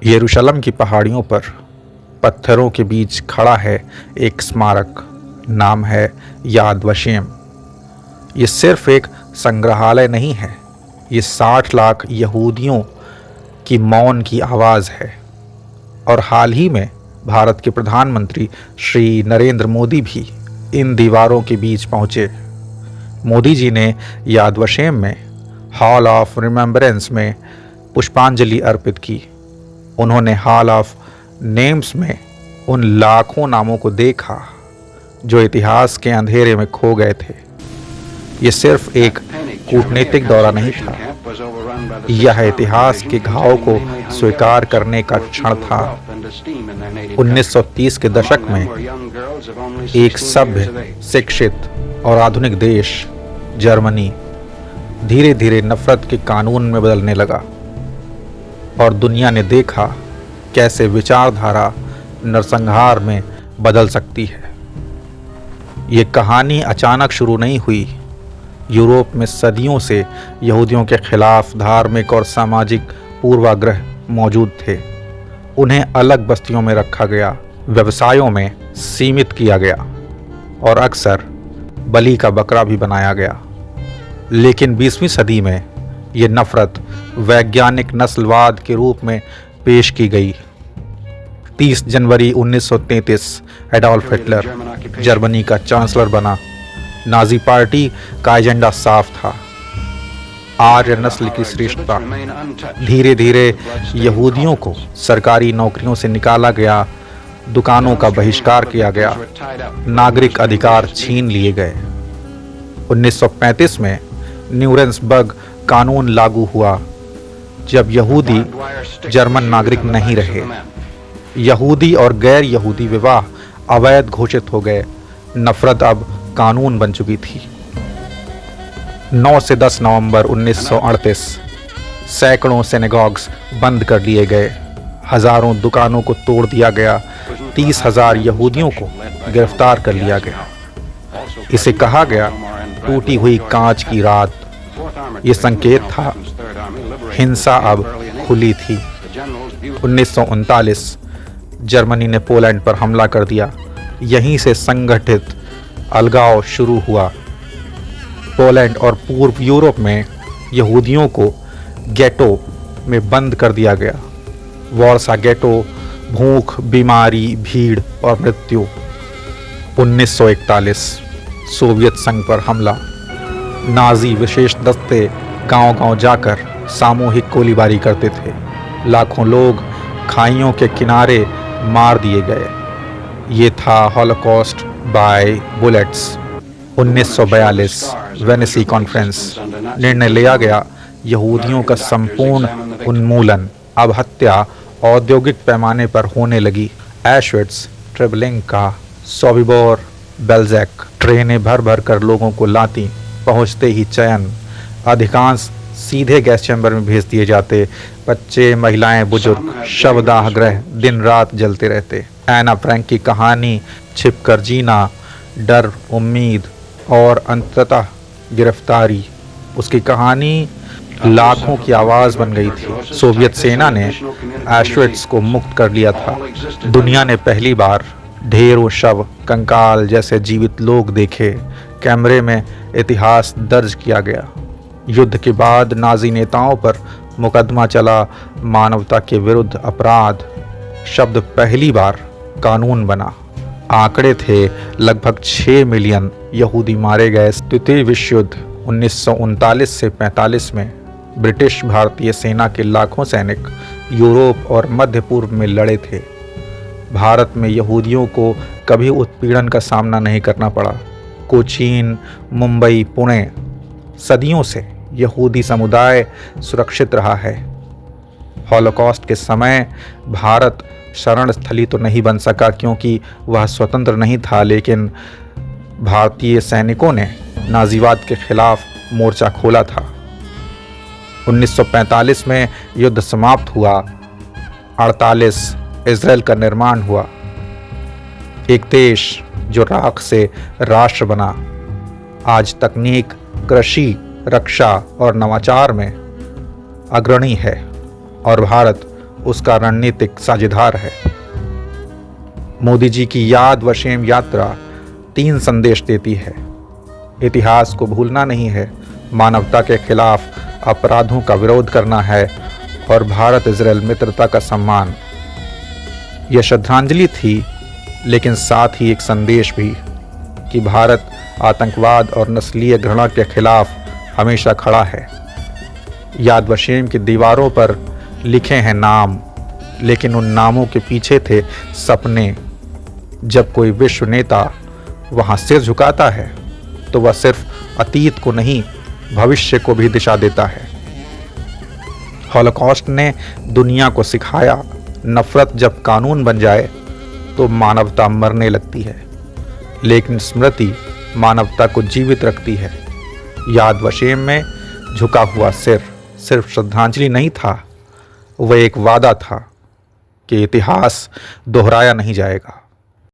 यरूशलेम की पहाड़ियों पर पत्थरों के बीच खड़ा है एक स्मारक, नाम है याद वशेम। ये सिर्फ एक संग्रहालय नहीं है, ये 60 लाख यहूदियों की मौन की आवाज़ है। और हाल ही में भारत के प्रधानमंत्री श्री नरेंद्र मोदी भी इन दीवारों के बीच पहुँचे। मोदी जी ने याद वशेम में हॉल ऑफ रिमेम्बरेंस में पुष्पांजलि अर्पित की। उन्होंने हॉल ऑफ नेम्स में उन लाखों नामों को देखा जो इतिहास के अंधेरे में खो गए थे। ये सिर्फ एक कूटनीतिक दौरा नहीं था, यह इतिहास के घाव को स्वीकार करने का क्षण था। 1930 के दशक में एक सभ्य, शिक्षित और आधुनिक देश जर्मनी धीरे धीरे नफरत के कानून में बदलने लगा और दुनिया ने देखा कैसे विचारधारा नरसंहार में बदल सकती है। ये कहानी अचानक शुरू नहीं हुई। यूरोप में सदियों से यहूदियों के खिलाफ धार्मिक और सामाजिक पूर्वाग्रह मौजूद थे। उन्हें अलग बस्तियों में रखा गया, व्यवसायों में सीमित किया गया और अक्सर बलि का बकरा भी बनाया गया। लेकिन 20वीं सदी में ये नफरत वैज्ञानिक नस्लवाद के रूप में पेश की गई। 30 जनवरी 1933 एडोल्फ हिटलर जर्मनी का चांसलर बना। नाजी पार्टी का एजेंडा साफ था, आर्य नस्ल की श्रेष्ठता। धीरे धीरे यहूदियों को सरकारी नौकरियों से निकाला गया, दुकानों का बहिष्कार किया गया, नागरिक अधिकार छीन लिए गए। 1935 में न्यूरेम्बर्ग कानून लागू हुआ, जब यहूदी जर्मन नागरिक नहीं रहे। यहूदी और गैर यहूदी विवाह अवैध घोषित हो गए। नफरत अब कानून बन चुकी थी। 9 से 10 नवंबर 1938 सैकड़ों सिनेगॉग्स बंद कर दिए गए, हजारों दुकानों को तोड़ दिया गया, 30,000 यहूदियों को गिरफ्तार कर लिया गया। इसे कहा गया टूटी हुई कांच की रात। ये संकेत था, हिंसा अब खुली थी। 1939 जर्मनी ने पोलैंड पर हमला कर दिया। यहीं से संगठित अलगाव शुरू हुआ। पोलैंड और पूर्व यूरोप में यहूदियों को गेटो में बंद कर दिया गया। वॉर्सा गेटो, भूख, बीमारी, भीड़ और मृत्यु। 1941 सोवियत संघ पर हमला। नाजी विशेष दस्ते गांव-गांव जाकर सामूहिक गोलीबारी करते थे। लाखों लोग खाइयों के किनारे मार दिए गए। ये था हॉलोकॉस्ट बाय बुलेट्स। 1942 वेनिसी कॉन्फ्रेंस। निर्णय लिया गया यहूदियों का संपूर्ण उन्मूलन। अब हत्या औद्योगिक पैमाने पर होने लगी। एशविट्स, ट्रेबलिंका, सोबिबोर, बेल्जैक ट्रेनें भर भर कर लोगों को लाती। पहुंचते ही चयन, अधिकांश सीधे गैस चैम्बर में भेज दिए जाते। बच्चे, महिलाएं, बुजुर्ग शवदाह गृह दिन रात जलते रहते। एना फ्रैंक की कहानी छिपकर जीना, डर, उम्मीद और अंततः गिरफ्तारी, उसकी कहानी लाखों की आवाज बन गई थी। सोवियत सेना ने एशविट्स को मुक्त कर लिया था। दुनिया ने पहली बार ढेरों शव, कंकाल जैसे जीवित लोग देखे। कैमरे में इतिहास दर्ज किया गया। युद्ध के बाद नाजी नेताओं पर मुकदमा चला। मानवता के विरुद्ध अपराध शब्द पहली बार कानून बना। आंकड़े थे, लगभग 6 मिलियन यहूदी मारे गए। द्वितीय विश्व युद्ध 1939 से 45 में ब्रिटिश भारतीय सेना के लाखों सैनिक यूरोप और मध्य पूर्व में लड़े थे। भारत में यहूदियों को कभी उत्पीड़न का सामना नहीं करना पड़ा। कोचीन, मुंबई, पुणे, सदियों से यहूदी समुदाय सुरक्षित रहा है। हॉलोकॉस्ट के समय भारत शरण स्थली तो नहीं बन सका क्योंकि वह स्वतंत्र नहीं था, लेकिन भारतीय सैनिकों ने नाजीवाद के खिलाफ मोर्चा खोला था। 1945 में युद्ध समाप्त हुआ। 48 इजराइल का निर्माण हुआ, एक देश जो राख से राष्ट्र बना। आज तकनीक, कृषि, रक्षा और नवाचार में अग्रणी है और भारत उसका रणनीतिक साझेदार है। मोदी जी की याद वशेम यात्रा 3 संदेश देती है। इतिहास को भूलना नहीं है, मानवता के खिलाफ अपराधों का विरोध करना है और भारत इजराइल मित्रता का सम्मान। यह श्रद्धांजलि थी, लेकिन साथ ही एक संदेश भी कि भारत आतंकवाद और नस्लीय घृणा के खिलाफ हमेशा खड़ा है। याद वशेम की दीवारों पर लिखे हैं नाम, लेकिन उन नामों के पीछे थे सपने। जब कोई विश्व नेता वहाँ सिर झुकाता है तो वह सिर्फ अतीत को नहीं, भविष्य को भी दिशा देता है। हॉलोकॉस्ट ने दुनिया को सिखाया, नफरत जब कानून बन जाए तो मानवता मरने लगती है, लेकिन स्मृति मानवता को जीवित रखती है। याद वशेम में झुका हुआ सिर सिर्फ श्रद्धांजलि नहीं था, वह एक वादा था कि इतिहास दोहराया नहीं जाएगा।